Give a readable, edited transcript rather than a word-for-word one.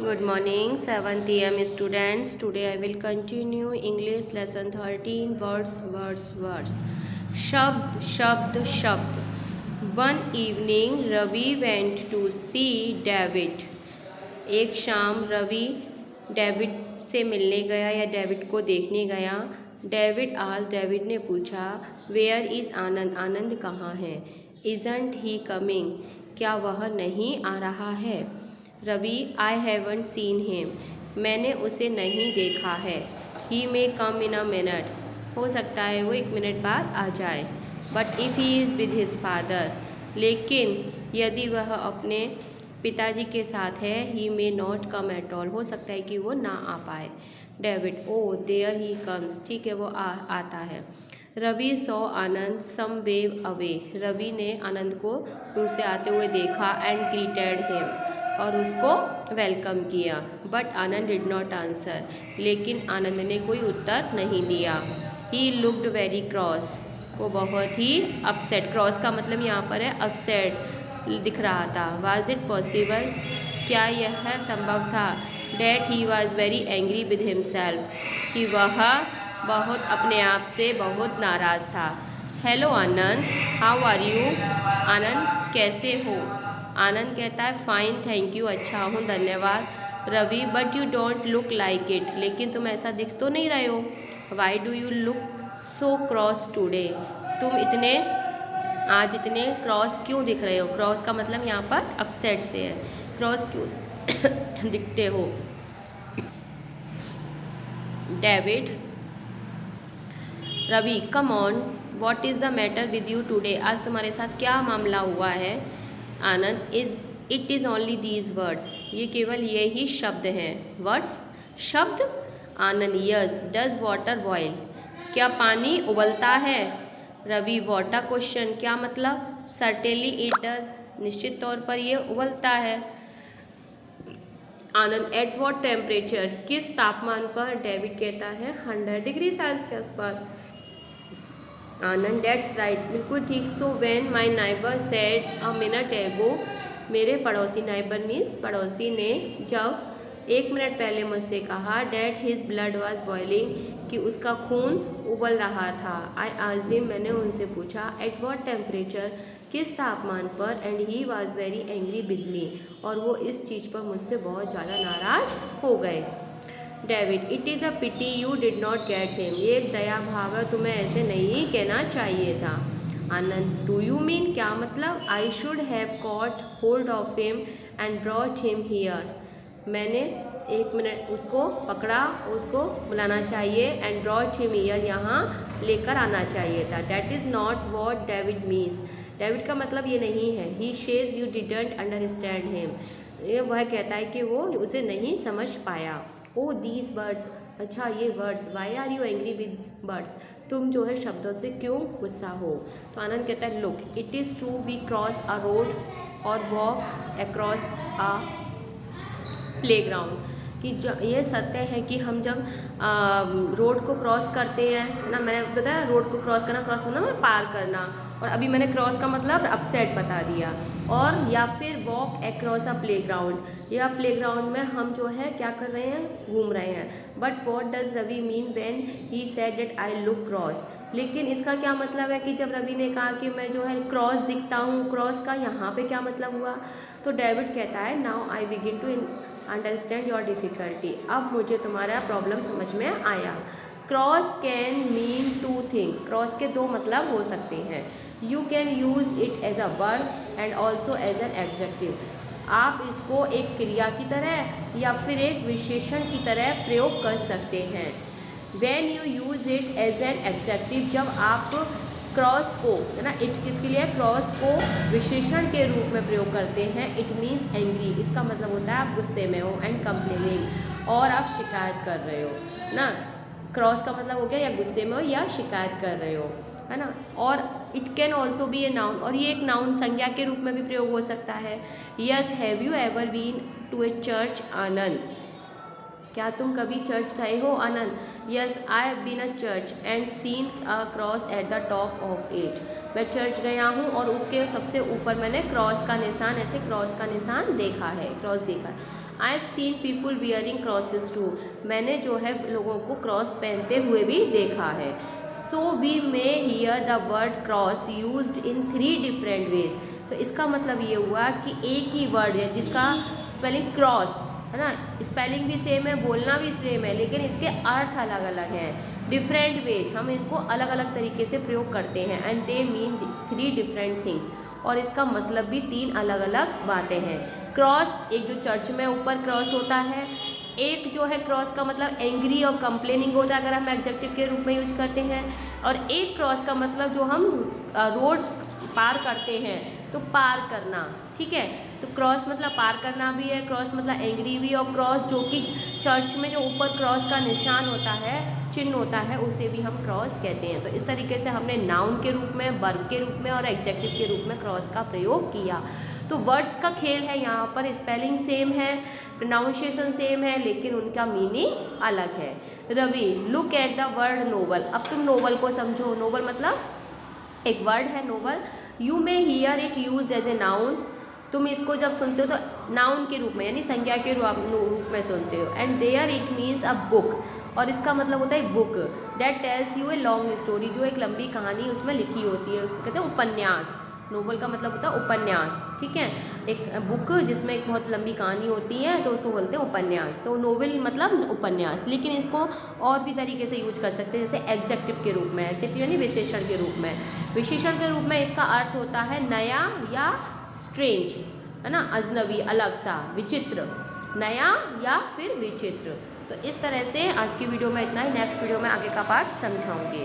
Good morning, 7th AM students. Today I will continue English lesson 13 words. Shabd, shabd, shabd. One evening Ravi went to see David. एक शाम Ravi David से मिलने गया या David को देखने गया। डेविड ने पूछा वेयर इज़ आनंद, आनंद कहाँ है। इज़न्ट ही कमिंग, क्या वह नहीं आ रहा है। Ravi I haven't seen him, मैंने उसे नहीं देखा है। He may come in a minute, हो सकता है वो 1 मिनट बाद आ जाए। But if he is with his father, लेकिन यदि वह अपने पिताजी के साथ है। He may not come at all, हो सकता है कि वो ना आ पाए। David oh there he comes, ठीक है वो आता है। Ravi saw Anand some way away, Ravi ने आनंद को दूर से आते हुए देखा एंड ग्रीटेड हिम, और उसको वेलकम किया। But Anand did not answer, लेकिन आनंद ने कोई उत्तर नहीं दिया। ही लुक्ड वेरी क्रॉस, वो बहुत ही अपसेट, क्रॉस का मतलब यहाँ पर है अपसेट दिख रहा था। वाज इट पॉसिबल, क्या यह संभव था। That he was very angry with himself, कि वह बहुत अपने आप से बहुत नाराज़ था। Hello Anand, how are you, Anand कैसे हो। आनंद कहता है फाइन थैंक यू, अच्छा हूँ धन्यवाद। Ravi but you don't look like it, लेकिन तुम ऐसा दिख तो नहीं रहे हो। Why do you look so cross today, तुम आज इतने क्रॉस क्यों दिख रहे हो। क्रॉस का मतलब यहाँ पर अपसेट से है, क्रॉस क्यों दिखते हो। David Ravi come on, what is the matter with you today, आज तुम्हारे साथ क्या मामला हुआ है। Anand it is only these words, ये केवल ये ही शब्द हैं। वर्ड्स, शब्द। Anand yes, does water boil, क्या पानी उबलता है। रवि वाटर क्वेश्चन, क्या मतलब। सर्टेनली इट डज, निश्चित तौर पर ये उबलता है। आनंद एट वॉट टेम्परेचर, किस तापमान पर। डेविड कहता है 100 डिग्री सेल्सियस पर। आनंद दैट्स राइट, बिल्कुल ठीक। So when my neighbour said a minute एगो, मेरे पड़ोसी, नाइबर मीन्स पड़ोसी ने जब 1 मिनट पहले मुझसे कहा that his blood was boiling, कि उसका खून उबल रहा था। आई आस्क्ड हिम, मैंने उनसे पूछा एट व्हाट टेम्परेचर, किस तापमान पर। And he was very angry with me, और वो इस चीज़ पर मुझसे बहुत ज़्यादा नाराज़ हो गए। David it is a pity you did not get him, ये एक दया भाव है, तुम्हें ऐसे नहीं कहना चाहिए था। आनंद डू यू मीन, क्या मतलब। I should have caught hold of him and brought him here, मैंने 1 मिनट उसको पकड़ा, उसको बुलाना चाहिए। एंड ब्रॉट हिम हियर, यहाँ लेकर आना चाहिए था। That is not what David means, David का मतलब ये नहीं है। ही शेज यू डिडंट अंडरस्टैंड हिम, ये वह कहता है कि वो उसे नहीं समझ पाया। ओ दीज वर्ड्स, अच्छा ये words. Why are you angry with words, तुम जो है शब्दों से क्यों गुस्सा हो। तो आनंद कहता है look it is true we cross a road और वॉक अक्रॉस अ प्लेग्राउंड, कि ये सत्य है कि हम जब रोड को क्रॉस करते हैं ना, मैंने बताया रोड को क्रॉस करना मतलब पार करना, और अभी मैंने क्रॉस का मतलब अपसेट बता दिया। और या फिर वॉक अक्रॉस अ प्लेग्राउंड, या प्लेग्राउंड में हम जो है क्या कर रहे हैं, घूम रहे हैं। But what does Ravi mean when he said that I look cross, लेकिन इसका क्या मतलब है कि जब रवि ने कहा कि मैं जो है क्रॉस दिखता हूँ, क्रॉस का यहाँ पे क्या मतलब हुआ। तो डेविड कहता है now I begin to understand your difficulty, अब मुझे तुम्हारा प्रॉब्लम समझ में आया। Cross can mean 2 things, cross के 2 मतलब हो सकते हैं। You can use it as a verb and also as an adjective, आप इसको एक क्रिया की तरह या फिर एक विशेषण की तरह प्रयोग कर सकते हैं। When you use it as an adjective, जब आप क्रॉस को, है ना, इट किसके लिए, क्रॉस को विशेषण के रूप में प्रयोग करते हैं। इट मीन्स एंग्री, इसका मतलब होता है आप गुस्से में हो। एंड कंप्लेनिंग, और आप शिकायत कर रहे हो ना। क्रॉस का मतलब हो गया या गुस्से में हो या शिकायत कर रहे हो, है ना। और it can also be a noun, और ये एक नाउन संज्ञा के रूप में भी प्रयोग हो सकता है। Yes have you ever been to a church Anand, क्या तुम कभी चर्च गए हो आनंद। Yes I have been a church and seen a cross at the top of it, मैं चर्च गया हूँ और उसके सबसे ऊपर मैंने क्रॉस का निशान, ऐसे क्रॉस का निशान देखा है, क्रॉस देखा है। I have seen people wearing crosses too, मैंने जो है लोगों को क्रॉस पहनते हुए भी देखा है। So we may hear the word cross used in 3 different ways, तो इसका मतलब ये हुआ कि एक ही वर्ड है जिसका स्पेलिंग क्रॉस है ना, स्पेलिंग भी सेम है, बोलना भी सेम है, लेकिन इसके अर्थ अलग अलग हैं। डिफरेंट वेज, हम इनको अलग अलग तरीके से प्रयोग करते हैं। And they mean 3 different things, और इसका मतलब भी 3 अलग अलग बातें हैं। क्रॉस, एक जो चर्च में ऊपर क्रॉस होता है, एक जो है क्रॉस का मतलब एंग्री और कंप्लेनिंग होता है अगर हम एडजेक्टिव के रूप में यूज करते हैं, और एक क्रॉस का मतलब जो हम रोड पार करते हैं तो पार करना, ठीक है। तो क्रॉस मतलब पार करना भी है, क्रॉस मतलब एंग्री भी, और क्रॉस जो कि चर्च में जो ऊपर क्रॉस का निशान होता है, चिन्ह होता है, उसे भी हम क्रॉस कहते हैं। तो इस तरीके से हमने नाउन के रूप में, वर्ब के रूप में और एडजेक्टिव के रूप में क्रॉस का प्रयोग किया। तो वर्ड्स का खेल है यहाँ पर, स्पेलिंग सेम है, प्रोनाउंसिएशन सेम है, लेकिन उनका मीनिंग अलग है। Ravi, look at the word noble, अब तुम नोबल को समझो। नोबल मतलब एक वर्ड है noble. You may hear it use as a noun, तुम इसको जब सुनते हो तो नाउन के रूप में यानी संज्ञा के रूप में सुनते हो। And there it means a book, और इसका मतलब होता है book that tells you a long story, जो एक लंबी कहानी उसमें लिखी होती है, उसको कहते हैं उपन्यास। नोवेल का मतलब होता है उपन्यास, ठीक है। एक बुक जिसमें एक बहुत लंबी कहानी होती है तो उसको बोलते हैं उपन्यास। तो नोवेल मतलब उपन्यास, लेकिन इसको और भी तरीके से यूज कर सकते हैं, जैसे एडजेक्टिव के रूप में। एडजेक्टिव यानी विशेषण के रूप में। विशेषण के रूप में इसका अर्थ होता है नया या स्ट्रेंज, है ना, अजनबी, अलग सा, विचित्र, नया या फिर विचित्र। तो इस तरह से आज की वीडियो में इतना ही, नेक्स्ट वीडियो में आगे का पार्ट समझाऊंगी।